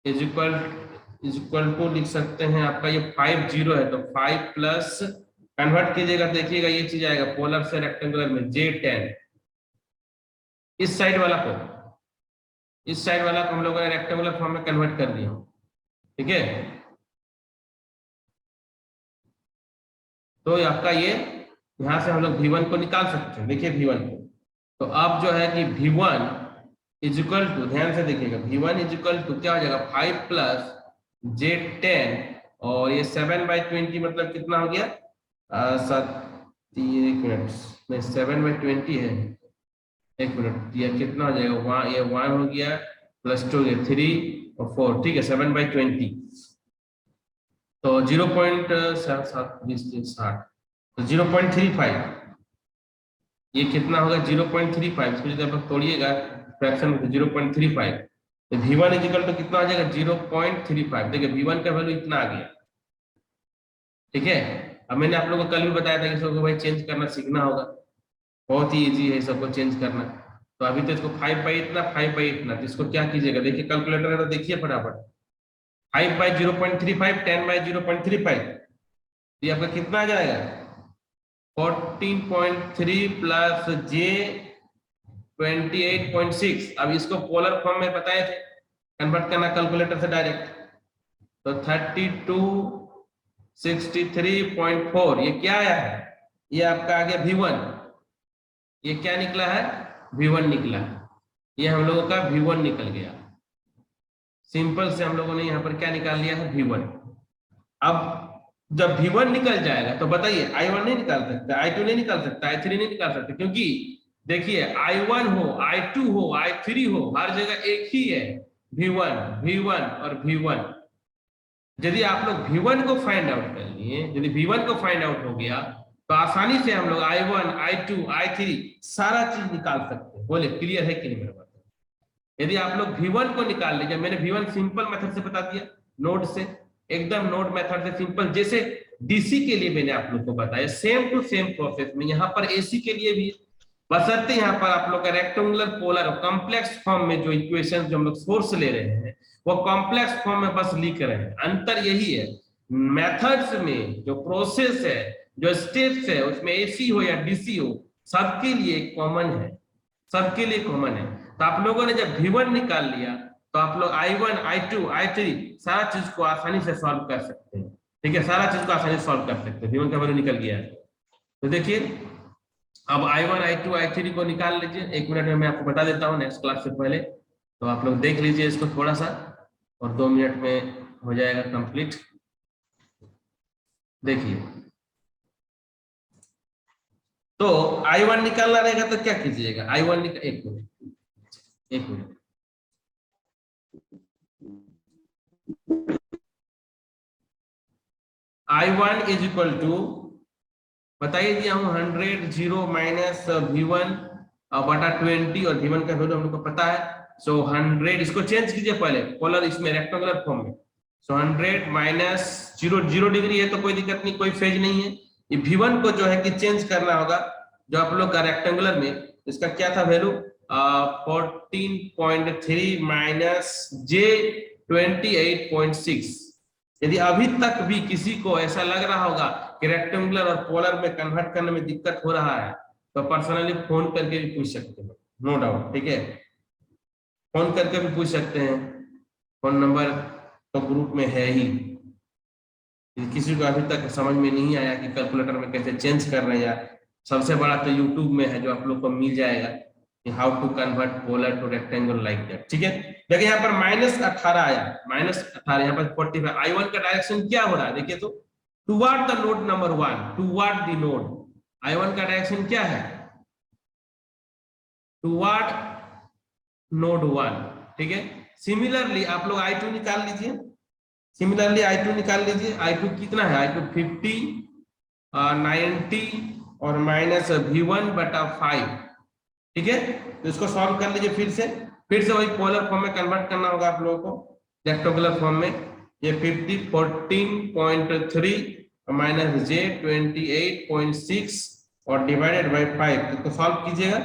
इज इक्वल टू लिख सकते हैं आपका ये 5 0 है, तो 5 प्लस कन्वर्ट कीजिएगा, देखिएगा ये चीज आएगा पोलर से रेक्टेंगुलर में J10, इस साइड वाला को हम लोगों ने रेक्टेंगुलर फॉर्म में कन्वर्ट कर दिया, ठीक है। तो आपका ये यहां से हम लोग V1 को निकाल सकते हैं, देखिए V1 को, तो अब जो है कि V1 इज इक्वल टू, ध्यान से देखिएगा, V1 इज इक्वल टू क्या हो जाएगा 5 प्लस J10, और ये 7/20 मतलब कितना हो गया 1 मिनट नहीं 7/20 है, 1 मिनट, ये कितना हो जाएगा ये 1 हो गया प्लस 2 ये 3 और 4, ठीक है 7/20, तो 0.7 तो 0.35 ये कितना होगा 0.35, इसको जब आप तोड़िएगा फ्रैक्शन में 0.35 तो V1 इक्वल टू कितना आ जाएगा 0.35। देखिए V1 का वैल्यू इतना आ गया, ठीक है। अब मैंने आप लोगों को कल भी बताया था कि सबको भाई चेंज करना सीखना होगा, बहुत ही इजी है सबको चेंज करना। तो अभी तो इसको 5 बाई इतना 5 बाई इतना, तो इसको क्या कीजिएगा, देखिए कैलकुलेटर है तो देखिए फटाफट 5 बाई 0.35 10 बाई 0.35 ये आपका कितना आ जाएगा 14.3 प्लस जे 28.6। अब इसको पोलर फॉर्म में बताए थे कन्वर्ट करना कैलकुलेटर से डायरेक्ट, तो 3263.4 ये क्या आया है, ये आपका आ गया V1, ये क्या निकला है V1 निकला, ये हम लोगों का V1 निकल गया। सिंपल से हम लोगों ने यहाँ पर क्या निकाल लिया है V1। अब जब V1 निकल जाएगा तो बताइए I1 नहीं निकाल सकता, I2 नहीं निकाल सकता, I3 नहीं निकाल सकते, क्योंकि देखिए I1 हो I2 हो I3 हो हर जगह एक ही है V1 और V1। यदि आप लोग V1 को फाइंड आउट कर लिए, यदि V1 को फाइंड आउट हो गया तो आसानी से हम लोग I1 I2 I3 सारा चीज निकाल सकते हैं। बोले क्लियर है कि नहीं मेरे बात? यदि आप लोग V1 को निकाल लीजिए, मैंने V1 सिंपल मेथड से बता दिया, नोड से एकदम नोड मेथड से सिंपल, जैसे डीसी के लिए मैंने आप लोग को बताया सेम टू सेम प्रोसेस में यहाँ पर एसी के लिए भी, बशर्ते यहाँ पर आप लोग का रेक्टेंगुलर पोलर और कॉम्प्लेक्स फॉर्म में जो इक्वेशन जो हम लोग सोर्स ले रहे हैं वो कॉम्प्लेक्स फॉर्म में बस लिख रहे हैं। अंतर यही है, मेथड्स में जो प्रोसेस है जो स्टेप्स है उसमें एसी हो या डीसी हो सबके लिए कॉमन है, सबके लिए कॉमन है। तो आप लोगों ने जब V1 निकाल लिया तो आप लोग I1 I2 I3 सारा चीज को आसानी से सॉल्व कर सकते हैं, ठीक है, सारा चीज को आसानी से सॉल्व कर सकते हैं। V1 का वैल्यू निकल गया है, तो देखिए अब I1 I2 I3 को निकाल लीजिए। 1 मिनट में मैं आपको बता देता हूँ नेक्स्ट क्लास से पहले, तो आप लोग देख लीजिए इसको थोड़ा सा और 2 मिनट में हो जाएगा कंप्लीट। देखिए तो I1 निकालना रहेगा तो क्या कीजिएगा, I1 एक minute I1 is equal to बताइए दिया हूं 100 0 माइनस V1 बटा 20 और V1 का वैल्यू हम लोग को पता है। सो 100 इसको चेंज कीजिए पहले पोलर इसमें रेक्टेंगुलर फॉर्म में। सो 100 माइनस 0 डिग्री है तो कोई दिक्कत नहीं, कोई फेज नहीं है। ये V1 को जो है कि चेंज करना होगा, जो आप लोग का रेक्टेंगुलर में इसका क्या था वैल्यू 14.3 माइनस जे 28.6। यदि अभी तक भी किसी को ऐसा लग रहा होगा कि रेक्टेंगुलर और पोलर में कन्वर्ट करने में दिक्कत हो रहा है तो पर्सनली फोन करके भी पूछ सकते हैं, नो डाउट, ठीक है, फोन करके भी पूछ सकते हैं। फोन नंबर तो ग्रुप में है ही। किसी को अभी तक समझ में नहीं आया कि कैलकुलेटर में कैसे चेंज कर रहे हैं, सबसे बड़ा तो यूट्यूब में है जो आप लोग को मिल जाएगा, how to convert polar to rectangle like that, ठीक है। देखिए यहाँ पर -18 आया, -18 यहाँ पर 45। I1 का डायरेक्शन क्या हो रहा है देखिए तो toward the node number 1, toward the node. I1 का डायरेक्शन क्या है टुवर्ड नोड 1, ठीक है। सिमिलरली आप लोग I2 निकाल लीजिए, सिमिलरली I2 निकाल लीजिए। I2 कितना है, I2 50 90 और माइनस V1 बटा 5, ठीक है। तो इसको सॉल्व कर लीजिए फिर से वही पोलर फॉर्म में कन्वर्ट करना होगा आप लोगों को रेक्टेंगुलर फॉर्म में। ये 50 14.3 माइनस जे 28.6 और डिवाइडेड बाय 5, इसको सॉल्व कीजिएगा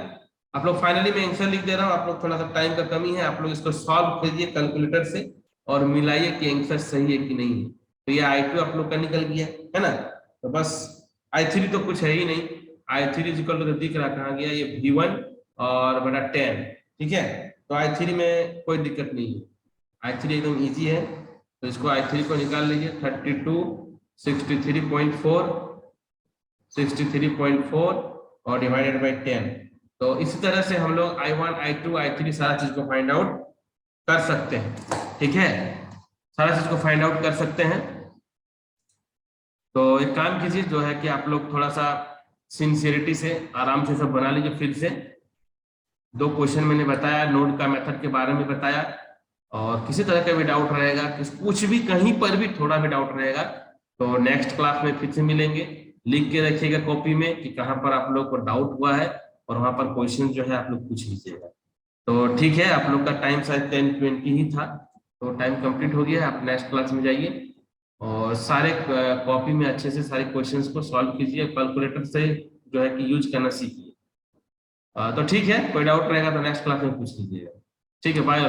आप लोग। फाइनली मैं आंसर लिख दे रहा हूँ, आप लोग थोड़ा सा टाइम का कमी है, आप लोग इसको सॉल्व कीजिए कैलकुलेटर से और मिलाइए कि आंसर सही है कि नहीं है। तो ये I2 आप लोग का निकल गया है ना। तो बस I3 तो कुछ है ही नहीं, I3 इक्वल टू दिख रहा कहाँ गया, ये V1 और बटा 10, ठीक है। तो I3 में कोई दिक्कत नहीं है, I3 एकदम इजी है। तो इसको I3 को निकाल लीजिए 32 63.4 और डिवाइडेड बाय 10। तो इसी तरह से हम लोग I1 I2 I3 सारा चीज को फाइंड आउट कर सकते हैं, ठीक है, सारा चीज को फाइंड आउट कर सकते हैं। तो एक काम कीजिए जो है कि आप लोग थोड़ा सा सिंसियरिटी से आराम से सब बना लीजिए। फिर से 2 क्वेश्चन मैंने बताया, नोड का मेथड के बारे में बताया, और किसी तरह का भी डाउट रहेगा, कुछ भी कहीं पर भी थोड़ा भी डाउट रहेगा तो नेक्स्ट क्लास में फिर से मिलेंगे। लिख के रखिएगा कॉपी में कि कहाँ पर आप लोग को डाउट हुआ है, और वहां पर क्वेश्चन जो है आप लोग पूछ लीजिएगा। तो ठीक है, आप लोग का टाइम शायद 10:20 ही था, तो टाइम कंप्लीट हो गया है। आप नेक्स्ट क्लास में जाइए और सारे कॉपी में अच्छे से सारे क्वेश्चंस को सॉल्व कीजिए, कैलकुलेटर से जो है कि यूज करना सीखिए। तो ठीक है, कोई डाउट रहेगा तो नेक्स्ट क्लास में पूछ लीजिएगा। ठीक है, बाय।